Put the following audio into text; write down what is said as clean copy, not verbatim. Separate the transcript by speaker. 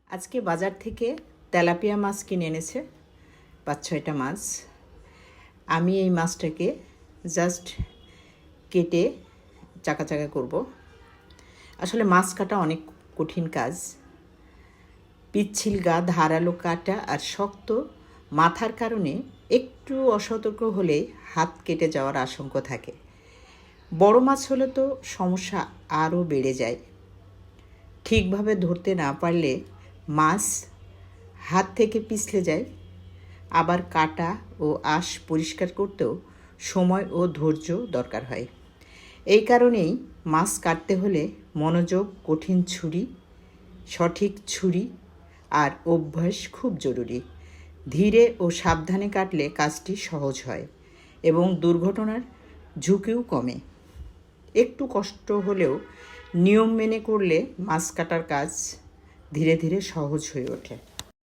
Speaker 1: আজকে বাজার থেকে তেলাপিয়া মাছ কিনে এনেছে ৫-৬টা মাছ। আমি এই মাছটাকে জাস্ট কেটে চাকা চাকা করব। আসলে মাছ কাটা অনেক কঠিন কাজ। পিচ্ছিল গা, ধারালো কাটা আর শক্ত মাথার কারণে একটু অসতর্ক হলে হাত কেটে যাওয়ার আশঙ্কা থাকে। বড় মাছ হলে তো সমস্যা আরও বেড়ে যায়। ঠিকভাবে ধরতে না পারলে মাছ হাত থেকে পিছলে যায়। আবার কাটা ও আঁশ পরিষ্কার করতেও সময় ও ধৈর্য দরকার হয়। এই কারণেই মাছ কাটতে হলে মনোযোগ, কঠিন ছুরি, সঠিক ছুরি আর অভ্যাস খুব জরুরি। ধীরে ও সাবধানে কাটলে কাজটি সহজ হয় এবং দুর্ঘটনার ঝুঁকিও কমে। একটু কষ্ট হলেও নিয়ম মেনে করলে মাছ কাটার কাজ ধীরে ধীরে সহজ হয়ে ওঠে।